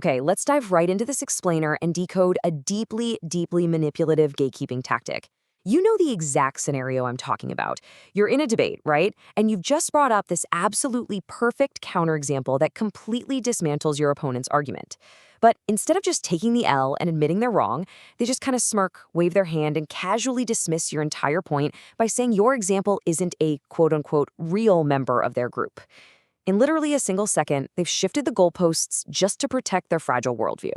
Okay, let's dive right into this explainer and decode a deeply, deeply manipulative gatekeeping tactic. You know the exact scenario I'm talking about. You're in a debate, right? And you've just brought up this absolutely perfect counterexample that completely dismantles your opponent's argument. But instead of just taking the L and admitting they're wrong, they just kind of smirk, wave their hand, and casually dismiss your entire point by saying your example isn't a quote-unquote real member of their group. In literally a single second, they've shifted the goalposts just to protect their fragile worldview.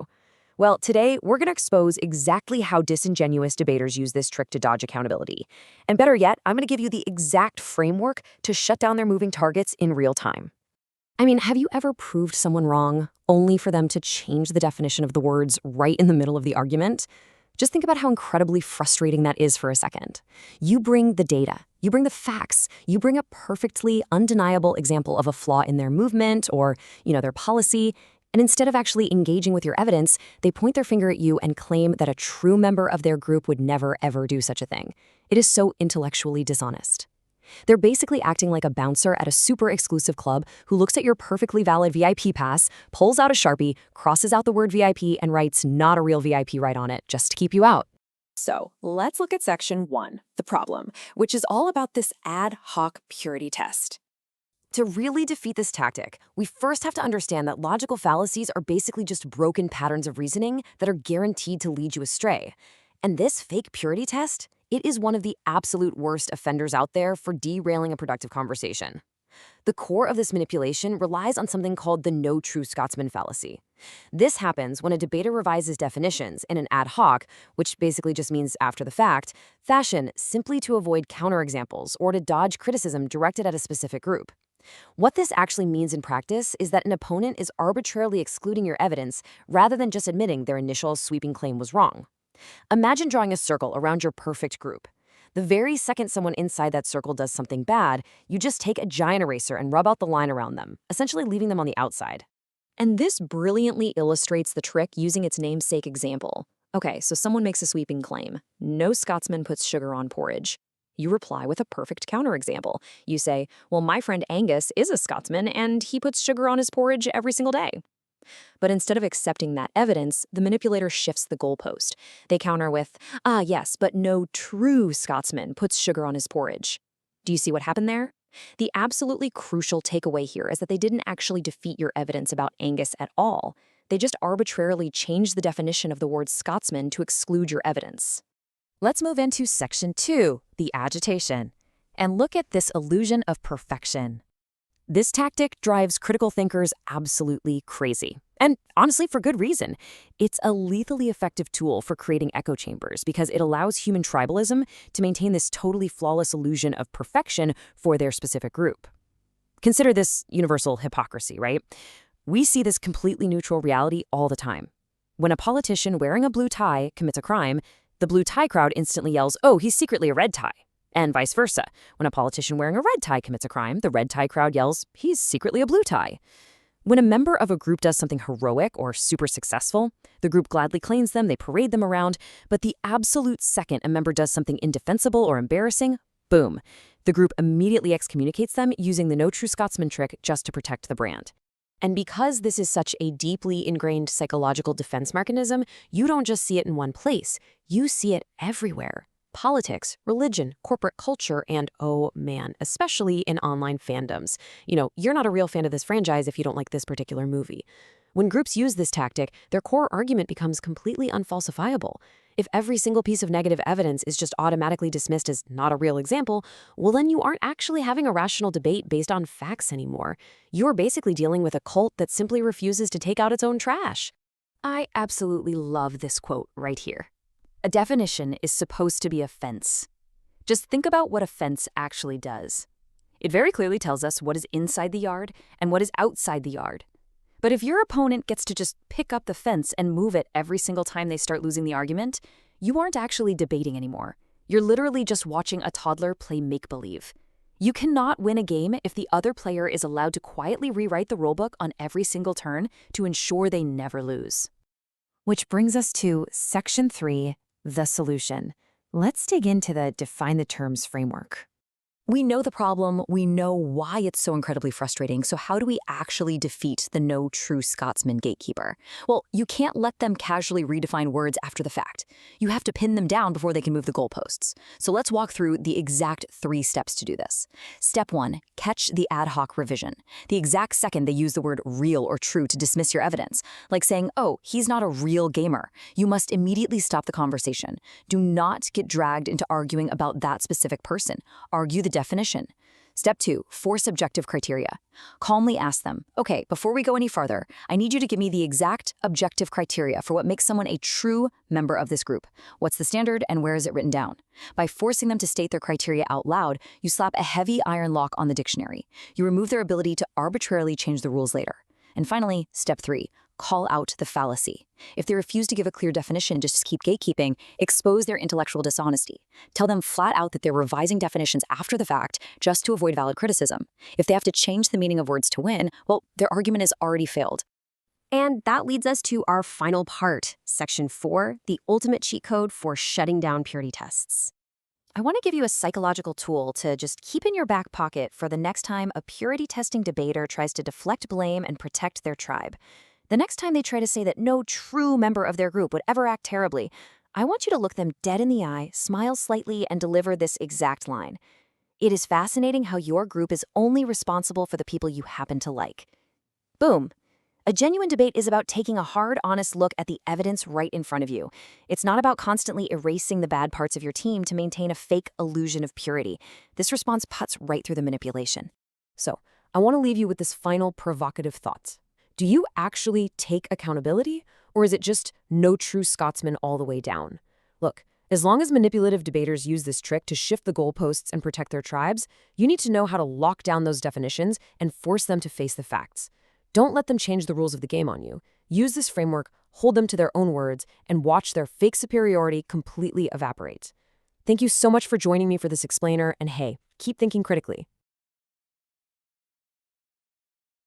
Well, today, we're going to expose exactly how disingenuous debaters use this trick to dodge accountability. And better yet, I'm going to give you the exact framework to shut down their moving targets in real time. I mean, have you ever proved someone wrong only for them to change the definition of the words right in the middle of the argument? Just think about how incredibly frustrating that is for a second. You bring the data, you bring the facts, you bring a perfectly undeniable example of a flaw in their movement or, their policy, and instead of actually engaging with your evidence, they point their finger at you and claim that a true member of their group would never, ever do such a thing. It is so intellectually dishonest. They're basically acting like a bouncer at a super exclusive club who looks at your perfectly valid VIP pass, pulls out a Sharpie, crosses out the word VIP, and writes not a real VIP right on it just to keep you out. So let's look at section 1, the problem, which is all about this ad hoc purity test. To really defeat this tactic, we first have to understand that logical fallacies are basically just broken patterns of reasoning that are guaranteed to lead you astray. And this fake purity test, it is one of the absolute worst offenders out there for derailing a productive conversation. The core of this manipulation relies on something called the No True Scotsman fallacy. This happens when a debater revises definitions in an ad hoc, which basically just means after the fact, fashion simply to avoid counterexamples or to dodge criticism directed at a specific group. What this actually means in practice is that an opponent is arbitrarily excluding your evidence rather than just admitting their initial sweeping claim was wrong. Imagine drawing a circle around your perfect group. The very second someone inside that circle does something bad, you just take a giant eraser and rub out the line around them, essentially leaving them on the outside. And this brilliantly illustrates the trick using its namesake example. Okay, so someone makes a sweeping claim. No Scotsman puts sugar on porridge. You reply with a perfect counterexample. You say, well, my friend Angus is a Scotsman and he puts sugar on his porridge every single day. But instead of accepting that evidence, the manipulator shifts the goalpost. They counter with, yes, but no true Scotsman puts sugar on his porridge. Do you see what happened there? The absolutely crucial takeaway here is that they didn't actually defeat your evidence about Angus at all. They just arbitrarily changed the definition of the word Scotsman to exclude your evidence. Let's move into section 2, the agitation, and look at this illusion of perfection. This tactic drives critical thinkers absolutely crazy. And honestly, for good reason. It's a lethally effective tool for creating echo chambers because it allows human tribalism to maintain this totally flawless illusion of perfection for their specific group. Consider this universal hypocrisy, right? We see this completely neutral reality all the time. When a politician wearing a blue tie commits a crime, the blue tie crowd instantly yells, "Oh, he's secretly a red tie." And vice versa. When a politician wearing a red tie commits a crime, the red tie crowd yells, "He's secretly a blue tie." When a member of a group does something heroic or super successful, the group gladly claims them, they parade them around, but the absolute second a member does something indefensible or embarrassing, boom, the group immediately excommunicates them using the No True Scotsman trick just to protect the brand. And because this is such a deeply ingrained psychological defense mechanism, you don't just see it in one place, you see it everywhere. Politics, religion, corporate culture, and oh man, especially in online fandoms. You're not a real fan of this franchise if you don't like this particular movie. When groups use this tactic, their core argument becomes completely unfalsifiable. If every single piece of negative evidence is just automatically dismissed as not a real example, well then you aren't actually having a rational debate based on facts anymore. You're basically dealing with a cult that simply refuses to take out its own trash. I absolutely love this quote right here. A definition is supposed to be a fence. Just think about what a fence actually does. It very clearly tells us what is inside the yard and what is outside the yard. But if your opponent gets to just pick up the fence and move it every single time they start losing the argument, you aren't actually debating anymore. You're literally just watching a toddler play make-believe. You cannot win a game if the other player is allowed to quietly rewrite the rulebook on every single turn to ensure they never lose. Which brings us to section 3, the solution. Let's dig into the define the terms framework. We know the problem, we know why it's so incredibly frustrating, so how do we actually defeat the No True Scotsman gatekeeper? Well, you can't let them casually redefine words after the fact. You have to pin them down before they can move the goalposts. So let's walk through the exact 3 steps to do this. Step 1, catch the ad hoc revision. The exact second they use the word real or true to dismiss your evidence, like saying, oh, he's not a real gamer, you must immediately stop the conversation. Do not get dragged into arguing about that specific person. Argue the definition. Step 2, force objective criteria. Calmly ask them, okay, before we go any farther, I need you to give me the exact objective criteria for what makes someone a true member of this group. What's the standard and where is it written down? By forcing them to state their criteria out loud, you slap a heavy iron lock on the dictionary. You remove their ability to arbitrarily change the rules later. And finally, step 3, call out the fallacy. If they refuse to give a clear definition, just keep gatekeeping, expose their intellectual dishonesty. Tell them flat out that they're revising definitions after the fact just to avoid valid criticism. If they have to change the meaning of words to win, well, their argument has already failed. And that leads us to our final part, Section 4, the ultimate cheat code for shutting down purity tests. I want to give you a psychological tool to just keep in your back pocket for the next time a purity testing debater tries to deflect blame and protect their tribe. The next time they try to say that no true member of their group would ever act terribly, I want you to look them dead in the eye, smile slightly, and deliver this exact line. It is fascinating how your group is only responsible for the people you happen to like. Boom. A genuine debate is about taking a hard, honest look at the evidence right in front of you. It's not about constantly erasing the bad parts of your team to maintain a fake illusion of purity. This response cuts right through the manipulation. So, I want to leave you with this final provocative thought. Do you actually take accountability, or is it just no true Scotsman all the way down? Look, as long as manipulative debaters use this trick to shift the goalposts and protect their tribes, you need to know how to lock down those definitions and force them to face the facts. Don't let them change the rules of the game on you. Use this framework, hold them to their own words, and watch their fake superiority completely evaporate. Thank you so much for joining me for this explainer, and hey, keep thinking critically.